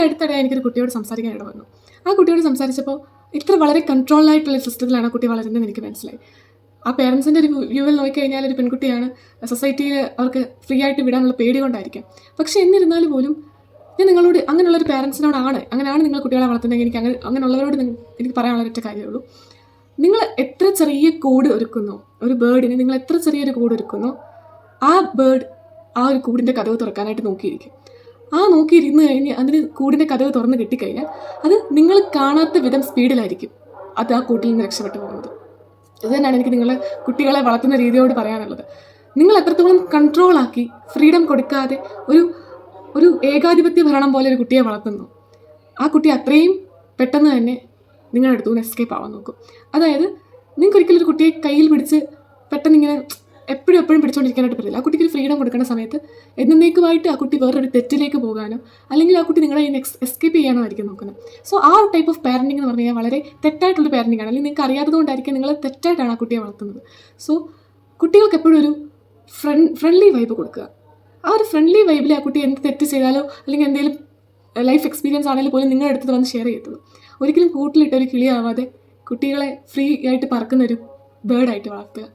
അടുത്തിടെ എനിക്കൊരു കുട്ടിയോട് സംസാരിക്കാൻ ഇട വന്നു. ആ കുട്ടിയോട് സംസാരിച്ചപ്പോൾ ഇത്ര വളരെ കൺട്രോൾഡായിട്ടുള്ള സിസ്റ്റത്തിലാണ് ആ കുട്ടി വളരുന്നതെന്ന് എനിക്ക് മനസ്സിലായി. ആ പേരൻസിൻ്റെ ഒരു വ്യൂവിൽ നോക്കിക്കഴിഞ്ഞാൽ ഒരു പെൺകുട്ടിയാണ്, സൊസൈറ്റിയിൽ അവർക്ക് ഫ്രീ ആയിട്ട് വിടാനുള്ള പേടി കൊണ്ടായിരിക്കാം. പക്ഷേ എന്നിരുന്നാൽ പോലും ഞാൻ നിങ്ങളോട്, അങ്ങനെയുള്ളൊരു പേരൻസിനോടാണ്, അങ്ങനെയാണ് നിങ്ങൾ കുട്ടികളെ വളർത്തുന്നതെങ്കിൽ എനിക്ക് അങ്ങനെയുള്ളവരോട് എനിക്ക് പറയാനുള്ള ഒറ്റ കാര്യമേ ഉള്ളൂ. നിങ്ങൾ എത്ര ചെറിയ കൂട് ഒരുക്കുന്നോ, ഒരു ബേർഡിന് നിങ്ങൾ എത്ര ചെറിയൊരു കൂട് ഒരുക്കുന്നോ, ആ ബേർഡ് ആ ഒരു കൂടിൻ്റെ കതവ് തുറക്കാനായിട്ട് നോക്കിയിരിക്കും. ആ നോക്കിയിരുന്ന് കഴിഞ്ഞ് അതിന് കൂടിൻ്റെ കതവ് തുറന്ന് കിട്ടിക്കഴിഞ്ഞാൽ അത് നിങ്ങൾ കാണാത്ത വിധം സ്പീഡിലായിരിക്കും അത് ആ കൂട്ടിൽ നിന്ന് രക്ഷപ്പെട്ടു പോകുന്നത്. ഇത് തന്നെയാണ് എനിക്ക് നിങ്ങളെ കുട്ടികളെ വളർത്തുന്ന രീതിയോട് പറയാനുള്ളത്. നിങ്ങൾ എത്രത്തോളം കൺട്രോളാക്കി ഫ്രീഡം കൊടുക്കാതെ ഒരു ഏകാധിപത്യ ഭരണം പോലെ ഒരു കുട്ടിയെ വളർത്തുന്നു, ആ കുട്ടി അത്രയും പെട്ടെന്ന് തന്നെ നിങ്ങളുടെ അടുത്ത് നിന്ന് എസ്കേപ്പ് ആവാൻ നോക്കും. അതായത് നിങ്ങൾക്ക് ഒരിക്കലും ഒരു കുട്ടിയെ കയ്യിൽ പിടിച്ച് പെട്ടെന്ന് ഇങ്ങനെ എപ്പോഴും പിടിച്ചുകൊണ്ടിരിക്കാനായിട്ട് പറ്റില്ല. ആ കുട്ടിക്ക് ഒരു ഫ്രീഡം കൊടുക്കേണ്ട സമയത്ത് എന്നേക്കുമായിട്ട് ആ കുട്ടി വേറൊരു തെറ്റിലേക്ക് പോകാനോ അല്ലെങ്കിൽ ആ കുട്ടി നിങ്ങളെ എസ്കേപ്പ് ചെയ്യാനോ ആയിരിക്കും നോക്കുന്നത്. സോ ആ ഒരു ടൈപ്പ് ഓഫ് പാരൻറ്റിംഗ് എന്ന് പറഞ്ഞു കഴിഞ്ഞാൽ വളരെ തെറ്റായിട്ടുള്ള പാരൻറ്റിംഗ് ആണ്. അല്ലെങ്കിൽ നിങ്ങൾക്ക് അറിയാത്തതുകൊണ്ടായിരിക്കും നിങ്ങൾ തെറ്റായിട്ടാണ് ആ കുട്ടിയെ വളർത്തുന്നത്. സോ കുട്ടികൾക്ക് എപ്പോഴും ഒരു ഫ്രണ്ട്ലി വൈബ് കൊടുക്കുക. ആ ഒരു ഫ്രണ്ട്ലി വൈബിൽ ആ കുട്ടി എന്ത് തെറ്റ് ചെയ്താലോ അല്ലെങ്കിൽ എന്തെങ്കിലും ലൈഫ് എക്സ്പീരിയൻസ് ആണെങ്കിൽ പോലും നിങ്ങളുടെ അടുത്ത് വന്ന് ഷെയർ ചെയ്യത്തുള്ളൂ. ഒരിക്കലും കൂട്ടിലിട്ട് ഒരു കിളിയാവാതെ കുട്ടികളെ ഫ്രീ ആയിട്ട് പറക്കുന്നൊരു ബേർഡായിട്ട് വളർത്തുക.